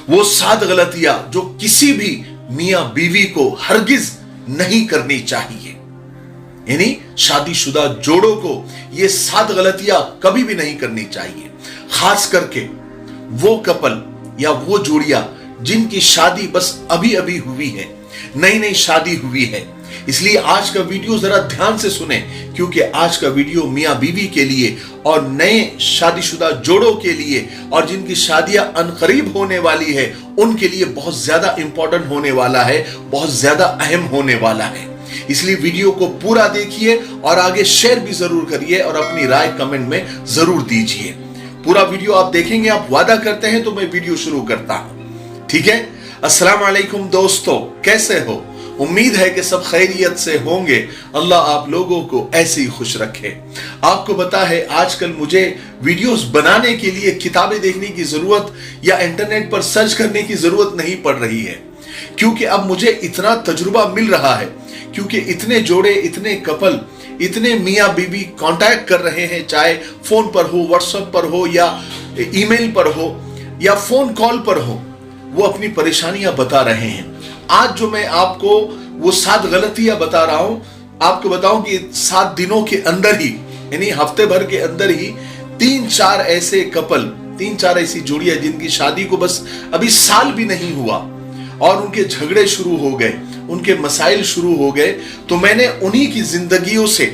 वो 7 गलतियां जो किसी भी मियां बीवी को हरगिज नहीं करनी चाहिए। यानी शादीशुदा जोड़ों को ये 7 गलतियां कभी भी नहीं करनी चाहिए, खास करके वो कपल या वो जोड़ियां जिनकी शादी बस अभी अभी हुई है, नई नई शादी हुई है। इसलिए आज का वीडियो जरा ध्यान से सुने, क्योंकि आज का वीडियो मियां बीवी के लिए और नए शादीशुदा जोड़ों के लिए और जिनकी शादियां अनकरीब होने वाली है उनके लिए बहुत ज्यादा इंपॉर्टेंट होने वाला है, बहुत ज्यादा अहम होने वाला है। इसलिए वीडियो को पूरा देखिए और आगे शेयर भी जरूर करिए और अपनी राय कमेंट में जरूर दीजिए। पूरा वीडियो आप देखेंगे, आप वादा करते हैं तो मैं वीडियो शुरू करता हूं, ठीक है। अस्सलाम वालेकुम दोस्तों, कैसे हो? उम्मीद है कि सब खैरियत से होंगे। अल्लाह आप लोगों को ऐसे ही खुश रखे। आपको पता है आजकल मुझे वीडियोस बनाने के लिए किताबें देखने की जरूरत या इंटरनेट पर सर्च करने की जरूरत नहीं पड़ रही है, क्योंकि अब मुझे इतना तजुर्बा मिल रहा है, क्योंकि इतने जोड़े, इतने कपल, इतने मियां बीवी कांटेक्ट कर रहे हैं, चाहे फोन पर हो, व्हाट्सएप पर हो या ईमेल पर हो या फोन कॉल पर हो, वो अपनी परेशानियां बता रहे हैं। आज जो मैं आपको वो 7 गलतियां बता रहा हूं, आपको बताऊं कि 7 दिनों के अंदर ही, यानी हफ्ते भर के अंदर ही 3-4 ऐसे कपल, 3-4 ऐसी जोड़ियां जिनकी शादी को बस अभी साल भी नहीं हुआ और उनके झगड़े शुरू हो गए, उनके मसाइल शुरू हो गए, तो मैंने उन्हीं की जिंदगियों से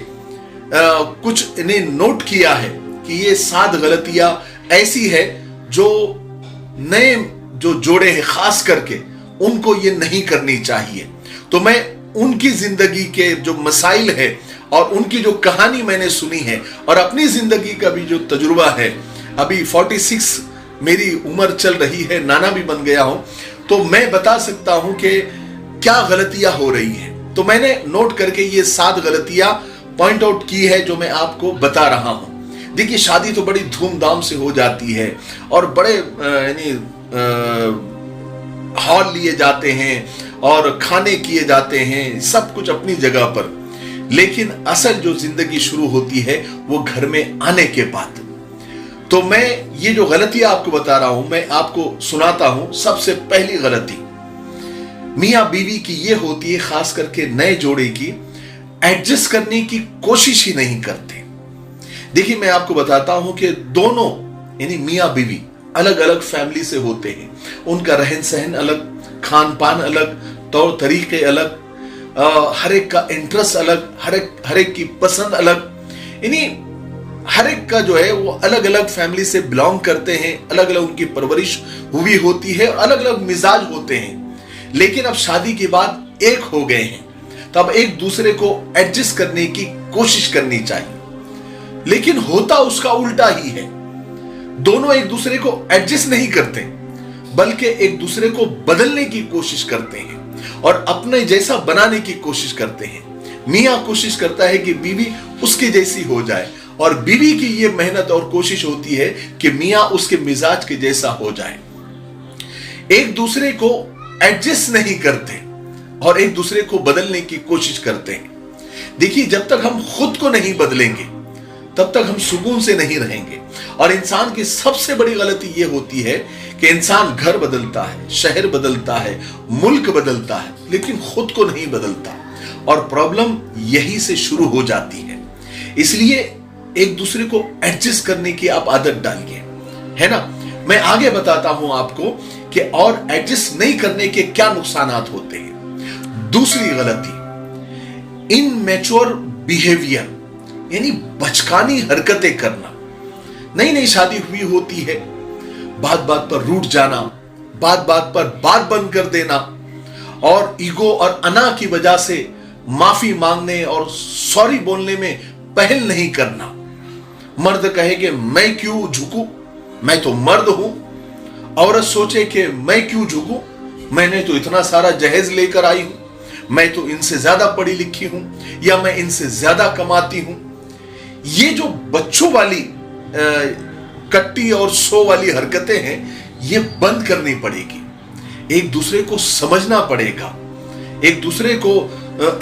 कुछ इन्हें नोट किया है कि ये 7 गलतियां ऐसी है जो नए जो जोड़े हैं खास करके उनको ये नहीं करनी चाहिए। तो मैं उनकी जिंदगी के जो मसाइल है और उनकी जो कहानी मैंने सुनी है और अपनी जिंदगी का भी जो तजुर्बा है, अभी 46 मेरी उम्र चल रही है, नाना भी बन गया हूं, तो मैं बता सकता हूं कि क्या गलतियां हो रही हैं। तो मैंने नोट करके ये 7 गलतियां पॉइंट आउट की है जो मैं आपको बता रहा हूं। देखिए, शादी तो बड़ी धूमधाम से हो जाती है और बड़े यानी हॉल लिए जाते हैं और खाने किए जाते हैं, सब कुछ अपनी जगह पर, लेकिन असल जो जिंदगी शुरू होती है वो घर में आने के बाद। तो मैं ये जो गलतियां आपको बता रहा हूं, मैं आपको सुनाता हूं। सबसे पहली गलती मियां बीवी की ये होती है, खास करके नए जोड़े की, एडजस्ट करने की कोशिश ही नहीं करते। देखिए, मैं आपको बताता हूं कि दोनों यानी मियां बीवी अलग अलग फैमिली से होते हैं, उनका रहन सहन अलग, खान पान अलग, तौर तरीके अलग, हर एक का इंटरेस्ट अलग, हर एक की पसंद अलग, यानी हर एक का जो है वो अलग अलग फैमिली से बिलोंग करते हैं, अलग अलग उनकी परवरिश हुई होती है, अलग अलग मिजाज होते हैं। लेकिन अब शादी के बाद एक हो गए हैं, तो अब एक दूसरे को एडजस्ट करने की कोशिश करनी चाहिए, लेकिन होता उसका उल्टा ही है। दोनों एक दूसरे को एडजस्ट नहीं करते, बल्कि एक दूसरे को बदलने की कोशिश करते हैं और अपने जैसा बनाने की कोशिश करते हैं। मियां कोशिश करता है कि बीवी उसके जैसी हो जाए और बीवी की यह मेहनत और कोशिश होती है कि मियां उसके मिजाज के जैसा हो जाए। एक दूसरे को एडजस्ट नहीं करते और एक दूसरे को बदलने की कोशिश करते हैं। देखिए, जब तक हम खुद को नहीं बदलेंगे तब तक हम सुकून से नहीं रहेंगे। और इंसान की सबसे बड़ी गलती यह होती है कि इंसान घर बदलता है, शहर बदलता है, मुल्क बदलता है, लेकिन खुद को नहीं बदलता और प्रॉब्लम यहीं से शुरू हो जाती है। इसलिए एक दूसरे को एडजस्ट करने की आप आदत डालिए, है ना। मैं आगे बताता हूं आपको कि और एडजस्ट नहीं करने के क्या नुकसान होते हैं। दूसरी गलती, इनमैच्योर बिहेवियर, यानी बचकानी हरकतें करना। नई नई शादी हुई होती है, बात बात पर रूठ जाना, बात बात पर बात बंद कर देना और ईगो और अना की वजह से माफी मांगने और सॉरी बोलने में पहल नहीं करना। मर्द कहे कि मैं क्यों झुकूं, मैं तो मर्द हूं। औरत सोचे कि मैं क्यों झुकूं, मैंने तो इतना सारा जहेज लेकर आई हूं, मैं तो इनसे ज्यादा पढ़ी लिखी हूं या मैं इनसे ज्यादा कमाती हूं। ये जो बच्चों वाली कट्टी और सो वाली हरकतें हैं, ये बंद करनी पड़ेगी। एक दूसरे को समझना पड़ेगा, एक दूसरे को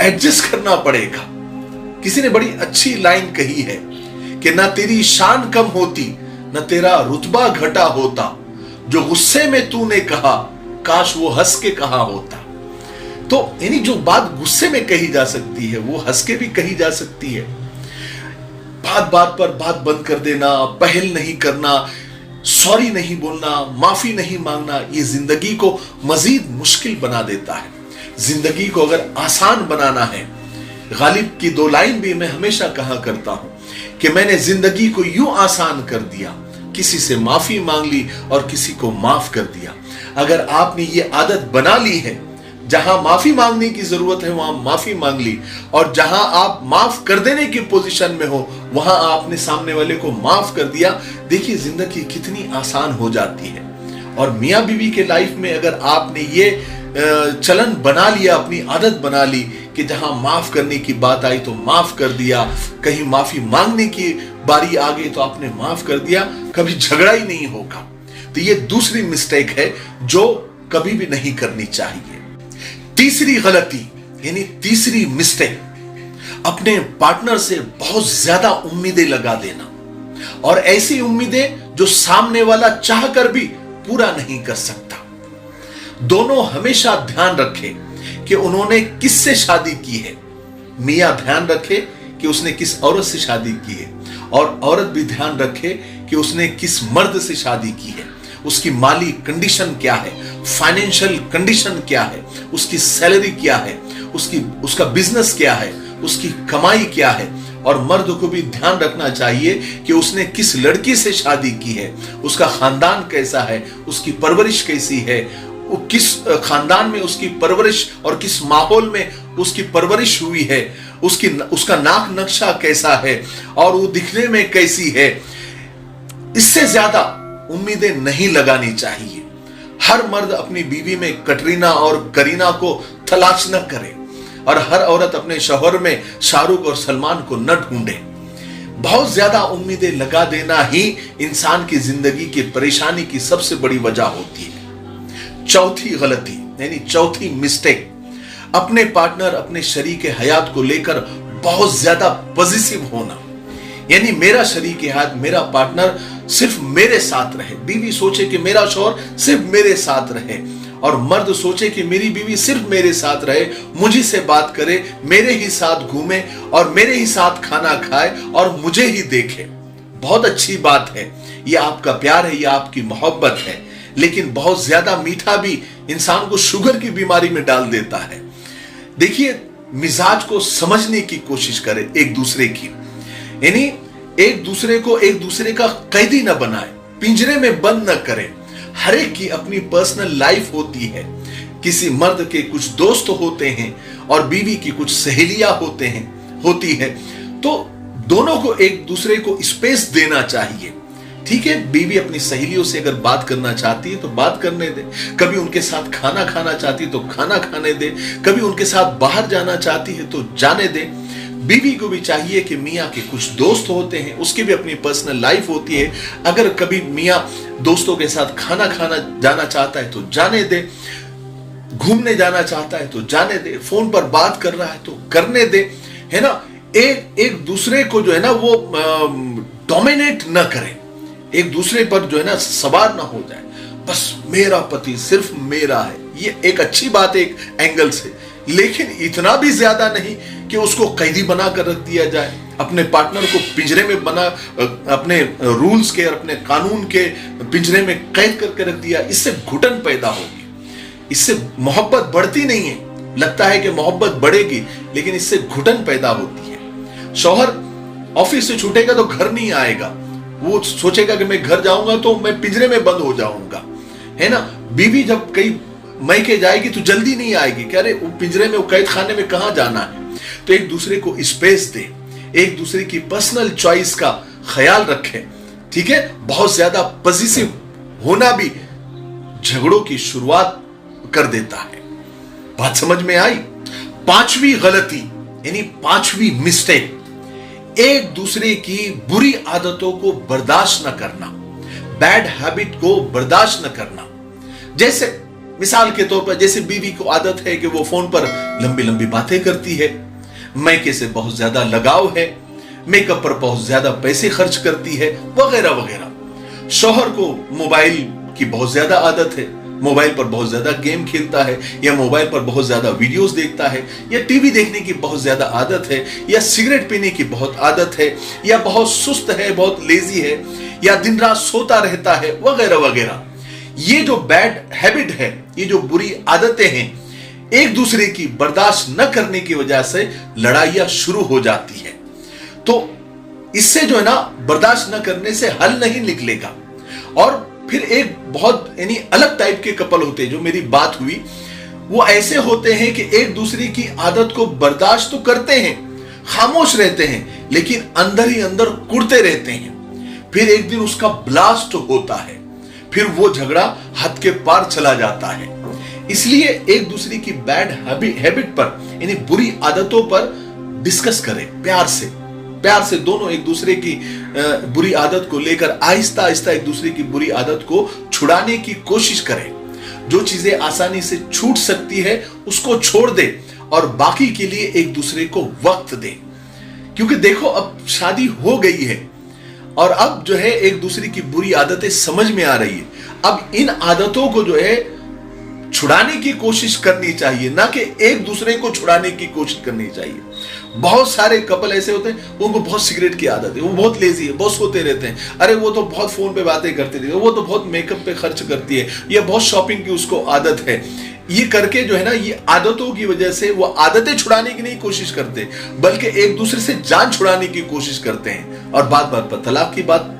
एडजस्ट करना पड़ेगा। किसी ने बड़ी अच्छी लाइन कही है कि ना तेरी शान कम होती, ना तेरा रुतबा घटा होता, जो गुस्से में तूने कहा काश वो हंस के कहा होता। तो यानी जो बात गुस्से में कही जा सकती है वो हंस के भी कही जा सकती है। बात बात पर बात बंद कर देना, पहल नहीं करना, सॉरी नहीं बोलना, माफी नहीं मांगना, ये जिंदगी को मजीद मुश्किल बना देता है। जिंदगी को अगर आसान बनाना है, गालिब की 2 लाइन भी मैं हमेशा कहा करता हूं कि मैंने जिंदगी को यूं आसान कर दिया, किसी से माफी मांग ली और किसी को माफ कर दिया। अगर आपने ये आदत बना ली है, जहां माफी मांगने की जरूरत है वहां माफी मांग ली, और जहां आप माफ कर देने की पोजीशन में हो वहां आपने सामने वाले को माफ कर दिया, देखिए जिंदगी कितनी आसान हो जाती है। और मियां बीवी के लाइफ में अगर आपने ये चलन बना लिया, अपनी आदत बना ली कि जहां माफ करने की बात आई तो माफ कर दिया, कहीं माफी मांगने की बारी आ गई तो आपने माफ कर दिया, कभी झगड़ा ही नहीं होगा। तो ये दूसरी मिस्टेक है जो कभी भी नहीं करनी चाहिए। तीसरी गलती यानी तीसरी मिस्टेक, अपने पार्टनर से बहुत ज्यादा उम्मीदें लगा देना, और ऐसी उम्मीदें जो सामने वाला चाहकर भी पूरा नहीं कर सकता। दोनों हमेशा ध्यान रखें कि उन्होंने किससे शादी की है। मियां ध्यान रखे कि उसने किस औरत से शादी की है, और औरत भी ध्यान रखे कि उसने किस मर्द से शादी की है। उसकी माली कंडीशन क्या है, फाइनेंशियल कंडीशन क्या है, उसकी सैलरी क्या है, उसका बिजनेस क्या है, उसकी कमाई क्या है। और मर्द को भी ध्यान रखना चाहिए कि उसने किस लड़की से शादी की है, उसका खानदान कैसा है, उसकी परवरिश कैसी है, वो किस खानदान में उसकी परवरिश और किस माहौल में उसकी परवरिश हुई है, उसका नाक नक्शा कैसा है और वो दिखने में कैसी है। इससे ज्यादा उम्मीदें नहीं लगानी चाहिए। हर मर्द अपनी बीवी में कटरीना और करीना को तलाश न करे, और हर औरत अपने शौहर में शाहरुख और सलमान को न ढूंढे। बहुत ज्यादा उम्मीदें लगा देना ही इंसान की जिंदगी की परेशानी की सबसे बड़ी वजह होती है। चौथी गलती यानी चौथी मिस्टेक, अपने पार्टनर, अपने शरीक हयात को लेकर बहुत ज्यादा पॉजिटिव होना। यानी मेरा शरीक हयात, मेरा पार्टनर सिर्फ मेरे साथ रहे। बीवी सोचे कि मेरा शौहर सिर्फ मेरे साथ रहे, और मर्द सोचे कि मेरी बीवी सिर्फ मेरे साथ रहे, मुझे से बात करे, मेरे ही साथ घूमे और मेरे ही साथ खाना खाए और मुझे ही देखे। बहुत अच्छी बात है, यह आपका प्यार है, यह आपकी मोहब्बत है, लेकिन बहुत ज्यादा मीठा भी इंसान को शुगर की बीमारी में डाल देता है। देखिए, मिजाज को समझने की कोशिश करें एक दूसरे की, यानी एक दूसरे को एक दूसरे का कैदी न बनाए, पिंजरे में बंद न करें। हर एक की अपनी पर्सनल लाइफ होती है। किसी मर्द के कुछ दोस्त होते हैं और बीवी की कुछ सहेलियां होती है, तो दोनों को एक दूसरे को स्पेस देना चाहिए। ठीक है, बीवी अपनी सहेलियों से अगर बात करना चाहती है तो बात करने दे, कभी उनके साथ खाना खाना चाहती है तो खाना खाने दे, कभी उनके साथ बाहर जाना चाहती है तो जाने दे। बीवी को भी चाहिए कि मियाँ के कुछ दोस्त होते हैं, उसकी भी अपनी पर्सनल लाइफ होती है। अगर कभी मियाँ दोस्तों के साथ खाना खाना जाना चाहता है तो जाने दे, घूमने जाना चाहता है तो जाने दे, फोन पर बात कर रहा है तो करने दे, है ना। एक दूसरे को जो है ना वो डोमिनेट न करें, एक दूसरे पर जो है ना सवार ना हो जाए। बस मेरा पति सिर्फ मेरा है, ये एक अच्छी बात है एक एंगल से, लेकिन इतना भी ज्यादा नहीं कि उसको कैदी बना कर रख दिया जाए। अपने पार्टनर को पिंजरे में अपने रूल्स के और अपने कानून के पिंजरे में कैद करके रख दिया। इससे घुटन पैदा होगी, इससे मोहब्बत बढ़ती नहीं है। लगता है कि मोहब्बत बढ़ेगी, लेकिन इससे घुटन पैदा होती है। शौहर ऑफिस से छूटेगा तो घर नहीं आएगा, वो सोचेगा कि मैं घर जाऊंगा तो मैं पिंजरे में बंद हो जाऊंगा, है ना। बीवी जब कई मैके जाएगी तो जल्दी नहीं आएगी, कह रहे वो पिंजरे में, वो कैद खाने में कहां जाना है। तो एक दूसरे को स्पेस दे, एक दूसरे की पर्सनल चॉइस का ख्याल रखें, ठीक है। बहुत ज्यादा पॉजिटिव होना भी झगड़ों की शुरुआत कर देता है। बात समझ में आई। पांचवी गलती यानी पांचवी मिस्टेक, एक दूसरे की बुरी आदतों को बर्दाश्त न करना, बैड हैबिट को बर्दाश्त न करना। जैसे मिसाल के तौर पर, जैसे बीवी को आदत है कि वो फोन पर लंबी लंबी बातें करती है, मैके से बहुत ज्यादा लगाव है, मेकअप पर बहुत ज्यादा पैसे खर्च करती है, वगैरह वगैरह। शौहर को मोबाइल की बहुत ज्यादा आदत है, मोबाइल पर बहुत ज्यादा गेम खेलता है, या मोबाइल पर बहुत ज्यादा वीडियोस देखता है, या टीवी देखने की बहुत ज्यादा आदत है, या सिगरेट पीने की बहुत आदत है, या बहुत सुस्त है, बहुत लेजी है, या दिन रात सोता रहता है, वगैरह वगैरह। ये जो बैड हैबिट है, ये जो बुरी आदतें हैं, एक दूसरे की बर्दाश्त न करने की वजह से लड़ाइयां शुरू हो जाती है। तो इससे जो है ना, बर्दाश्त न करने से हल नहीं निकलेगा। और फिर एक बहुत यानी अलग टाइप के कपल होते हैं, जो मेरी बात हुई, वो ऐसे होते हैं कि एक दूसरे की आदत को बर्दाश्त तो करते हैं, खामोश रहते हैं, लेकिन अंदर ही अंदर कुड़ते रहते हैं। फिर एक दिन उसका ब्लास्ट होता है, फिर वो झगड़ा हद के पार चला जाता है। इसलिए एक दूसरे की बैड हैबिट पर, यानी बुरी आदतों पर डिस्कस करें प्यार से दोनों एक दूसरे की बुरी आदत को लेकर आहिस्ता आहिस्ता एक दूसरे की बुरी आदत को छुड़ाने की कोशिश करें। जो चीजें आसानी से छूट सकती है उसको छोड़ दे और बाकी के लिए एक दूसरे को वक्त दे। क्योंकि देखो, अब शादी हो गई है और अब जो है एक दूसरे की बुरी आदतें समझ में आ रही है। अब इन आदतों को जो है छुड़ाने की कोशिश करनी चाहिए, ना कि एक दूसरे को छुड़ाने की कोशिश करनी चाहिए। बहुत सारे कपल ऐसे होते हैं, उनको बहुत सिगरेट की आदत है, वो बहुत लेजी है, बहुत सोते रहते हैं, अरे वो तो बहुत फोन पे बातें करते रहते हैं, वो तो बहुत मेकअप पे खर्च करती है, या बहुत शॉपिंग की उसको आदत है। ये करके जो है ना, ये आदतों की वजह से वो आदतें छुड़ाने की नहीं कोशिश करते, बल्कि एक दूसरे से जान छुड़ाने की कोशिश करते हैं, और बात बात पर तलाक की बात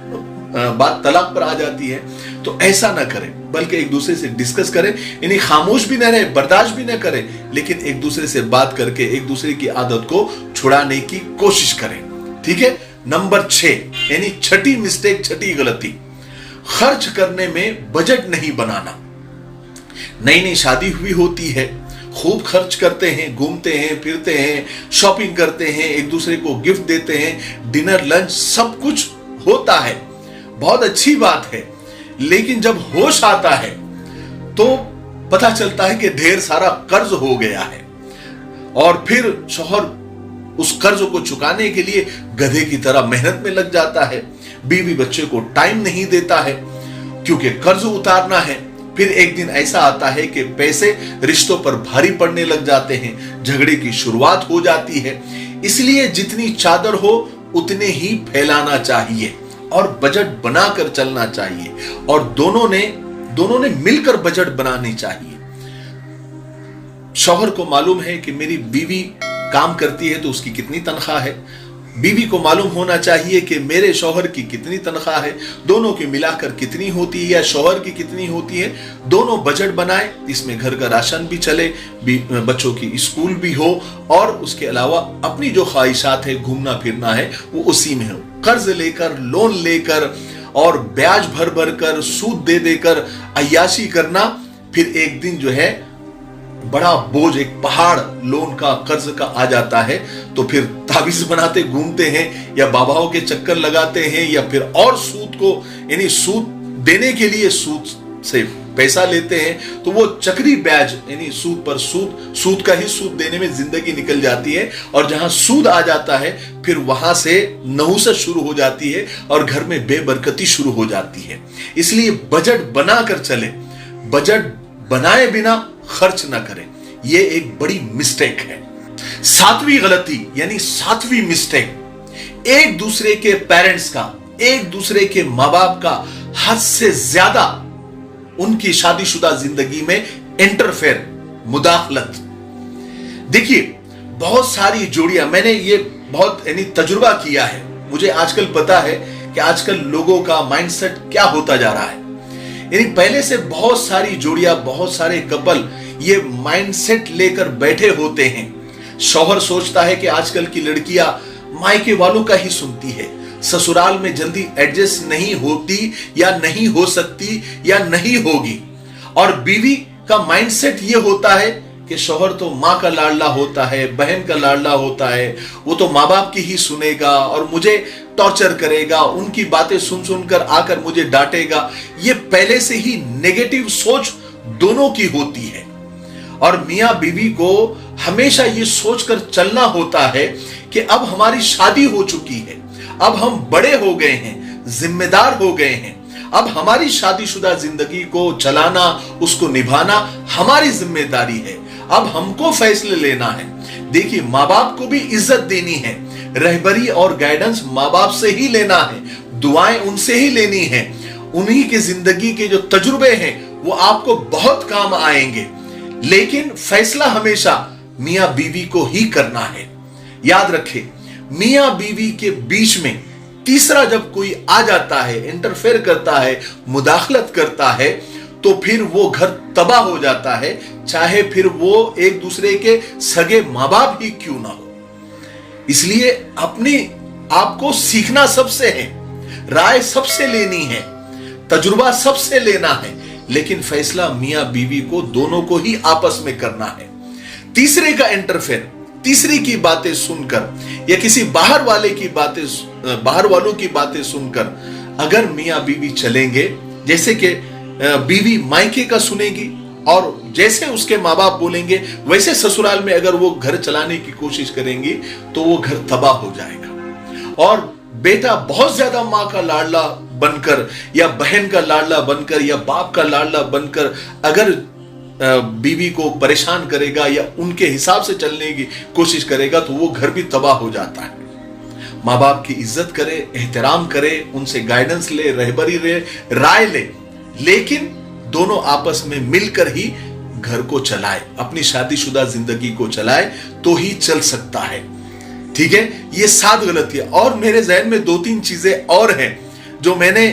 तलाक पर आ जाती है। तो ऐसा ना करें, बल्कि एक दूसरे से डिस्कस करें, यानी खामोश भी ना रहे, बर्दाश्त भी ना करें, लेकिन एक दूसरे से बात करके एक दूसरे की आदत को छुड़ाने की कोशिश करें। ठीक है। नंबर 6, यानी छठी मिस्टेक, छठी गलती, खर्च करने में बजट नहीं बनाना। नई नई शादी हुई होती है, खूब खर्च करते हैं, घूमते हैं, फिरते हैं, शॉपिंग करते हैं, एक दूसरे को गिफ्ट देते हैं, डिनर लंच सब कुछ होता है, बहुत अच्छी बात है। लेकिन जब होश आता है तो पता चलता है कि ढेर सारा कर्ज हो गया है, और फिर शौहर उस कर्ज को चुकाने के लिए गधे की तरह मेहनत में लग जाता है, बीवी बच्चे को टाइम नहीं देता है क्योंकि कर्ज उतारना है। फिर एक दिन ऐसा आता है कि पैसे रिश्तों पर भारी पड़ने लग जाते हैं, झगड़े की शुरुआत हो जाती है। इसलिए जितनी चादर हो उतने ही फैलाना चाहिए और बजट बनाकर चलना चाहिए, और दोनों ने मिलकर बजट बनानी चाहिए। शौहर को मालूम है कि मेरी बीवी काम करती है तो उसकी कितनी तनख्वाह है, बीवी को मालूम होना चाहिए कि मेरे शौहर की कितनी तनख्वाह है, दोनों की मिलाकर कितनी होती है या शौहर की कितनी होती है। दोनों बजट बनाए, इसमें घर का राशन भी चले, बच्चों की स्कूल भी हो, और उसके अलावा अपनी जो ख्वाहिशात है, घूमना फिरना है, वो उसी में हो। कर्ज लेकर, लोन लेकर और ब्याज भर भर कर, सूद दे देकर अय्याशी करना, फिर एक दिन जो है बड़ा बोझ, एक पहाड़ लोन का, कर्ज का आ जाता है, तो फिर ताबीज बनाते घूमते हैं, या बाबाओं के चक्कर लगाते हैं, या फिर और सूद को, यानी सूद देने के लिए सूद से पैसा लेते हैं। तो वो चक्री ब्याज, यानी सूद पर सूद, सूद का ही सूद देने में जिंदगी निकल जाती है, और जहां सूद आ जाता है फिर वहां से नहुसत शुरू हो जाती है और घर में बेबरकती शुरू हो जाती है। इसलिए बजट बनाकर चले, बजट बनाए बिना खर्च ना करें, यह एक बड़ी मिस्टेक है। 7वीं गलती, यानी 7वीं मिस्टेक, एक दूसरे के पेरेंट्स का, एक दूसरे के मां बाप का हद से ज्यादा उनकी शादीशुदा जिंदगी में इंटरफेयर, मुदाखलत। देखिए, बहुत सारी जोड़ियां, मैंने ये बहुत यानी तजुर्बा किया है, मुझे आजकल पता है कि आजकल लोगों का माइंडसेट क्या होता जा रहा है। यानी पहले से बहुत सारी जोड़ियां, बहुत सारे कपल ये माइंडसेट लेकर बैठे होते हैं। शौहर सोचता है कि आजकल की लड़कियां मायके वालों का ही सुनती है, ससुराल में जल्दी एडजस्ट नहीं होती, या नहीं हो सकती, या नहीं होगी। और बीवी का माइंडसेट ये होता है कि शौहर तो माँ का लाडला होता है, बहन का लाडला होता है, वो तो माँ बाप की ही सुनेगा और मुझे टॉर्चर करेगा, उनकी बातें सुन सुनकर आकर मुझे डांटेगा। ये पहले से ही नेगेटिव सोच दोनों की होती है, और मियां बीवी को हमेशा ये सोचकर चलना होता है कि अब हमारी शादी हो चुकी है, अब हम बड़े हो गए हैं, जिम्मेदार हो गए हैं, अब हमारी शादीशुदा जिंदगी को चलाना, उसको निभाना हमारी जिम्मेदारी है। अब हमको फैसले लेना है। देखिए, माँ बाप को भी इज्जत देनी है, रहबरी और गाइडेंस माँ बाप से ही लेना है, दुआएं उनसे ही लेनी है। उन्हीं के जिंदगी के जो तजुर्बे हैं वो आपको बहुत काम आएंगे, लेकिन फैसला हमेशा मियां बीवी को ही करना है। याद रखें, मियां बीवी के बीच में तीसरा जब कोई आ जाता है, इंटरफेयर करता है, मुदाखलत करता है, तो फिर वो घर तबाह हो जाता है, चाहे फिर वो एक दूसरे के सगे माँ बाप ही क्यों ना हो। इसलिए अपने आप को सीखना सबसे है, राय सबसे लेनी है, तजुर्बा सबसे लेना है, लेकिन फैसला मियां बीवी को दोनों को ही आपस में करना है। तीसरे का इंटरफेयर, तीसरी की बातें सुनकर या किसी बाहर वालों की बातें सुनकर अगर मियां बीवी चलेंगे, जैसे कि बीवी मायके का सुनेगी और जैसे उसके माँ बाप बोलेंगे वैसे ससुराल में अगर वो घर चलाने की कोशिश करेंगी, तो वो घर तबाह हो जाएगा। और बेटा बहुत ज्यादा माँ का लाडला बनकर या बहन का लाडला बनकर या बाप का लाडला बनकर अगर बीवी को परेशान करेगा या उनके हिसाब से चलने की कोशिश करेगा, तो वो घर भी तबाह हो जाता है। माँ बाप की इज्जत करे, एहतराम करे, उनसे गाइडेंस ले, रहबरी ले, राय ले, लेकिन दोनों आपस में मिलकर ही घर को चलाए, अपनी शादीशुदा जिंदगी को चलाए, तो ही चल सकता है। ठीक है, ये 7 गलतियां। और मेरे जहन में 2-3 चीजें और हैं जो मैंने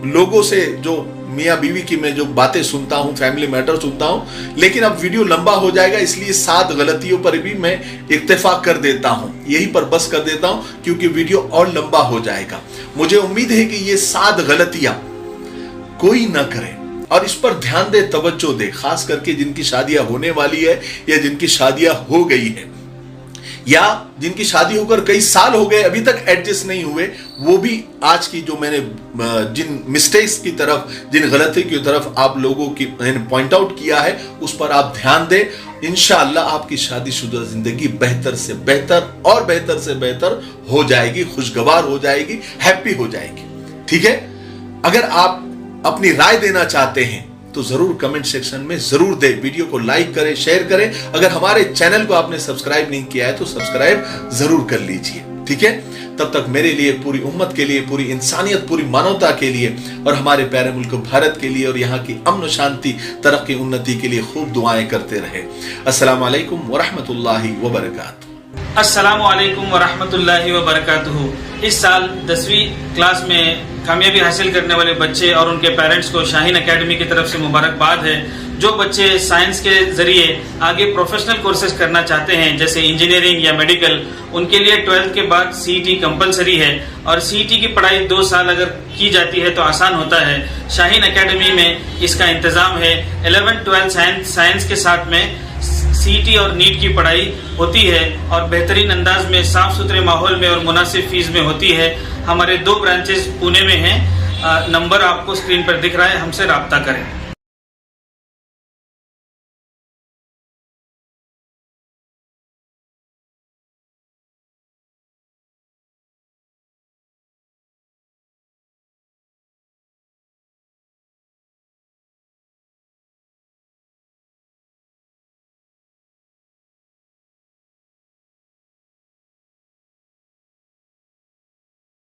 लोगों से, जो मियां बीवी की मैं जो बातें सुनता हूं, फैमिली मैटर सुनता हूं, लेकिन अब वीडियो लंबा हो जाएगा, इसलिए 7 गलतियों पर भी मैं इत्तेफाक कर देता हूं, यहीं पर बस कर देता हूं, क्योंकि वीडियो और लंबा हो जाएगा। मुझे उम्मीद है कि ये 7 गलतियां कोई ना करे और इस पर ध्यान दे, तवज्जो दे, खास करके जिनकी शादियां होने वाली है या जिनकी शादियां हो गई है या जिनकी शादी होकर कई साल हो गए अभी तक एडजस्ट नहीं हुए, वो भी आज की जो मैंने जिन मिस्टेक्स की तरफ, जिन गलती की तरफ आप लोगों की मैंने पॉइंट आउट किया है, उस पर आप ध्यान दें। इंशाअल्लाह आपकी शादीशुदा जिंदगी बेहतर से बेहतर और बेहतर से बेहतर हो जाएगी, खुशगवार हो जाएगी, हैप्पी हो जाएगी। ठीक है, अगर आप अपनी राय देना चाहते हैं तो जरूर कमेंट सेक्शन में जरूर दे, वीडियो को लाइक करें, शेयर करें। अगर हमारे चैनल को आपने सब्सक्राइब नहीं किया है तो सब्सक्राइब जरूर कर लीजिए। ठीक है, तब तक मेरे लिए, पूरी उम्मत के लिए, पूरी इंसानियत, पूरी मानवता के लिए और हमारे प्यारे मुल्क भारत के लिए और यहाँ की अमन शांति, तरक्की, उन्नति के लिए खूब दुआएं करते रहे। अस्सलामु अलैकुम व रहमतुल्लाहि व बरकातहू। अस्सलामु अलैकुम व रहमतुल्लाहि व बरकातहू। इस साल 10वीं क्लास में कामयाबी हासिल करने वाले बच्चे और उनके पेरेंट्स को शाहीन एकेडमी की तरफ से मुबारकबाद है। जो बच्चे साइंस के जरिए आगे प्रोफेशनल कोर्सेज करना चाहते हैं, जैसे इंजीनियरिंग या मेडिकल, उनके लिए 12th के बाद CET कंपलसरी है और CET की पढ़ाई 2 साल अगर की जाती है तो आसान होता है। शाहीन एकेडमी में इसका इंतजाम है। 11th 12th साइंस के साथ में CET और नीट की पढ़ाई होती है और बेहतरीन अंदाज में, साफ सुथरे माहौल में और मुनासिब फीस में होती है। हमारे 2 ब्रांचेस पुणे में हैं। नंबर आपको स्क्रीन पर दिख रहा है, हमसे राब्ता करें।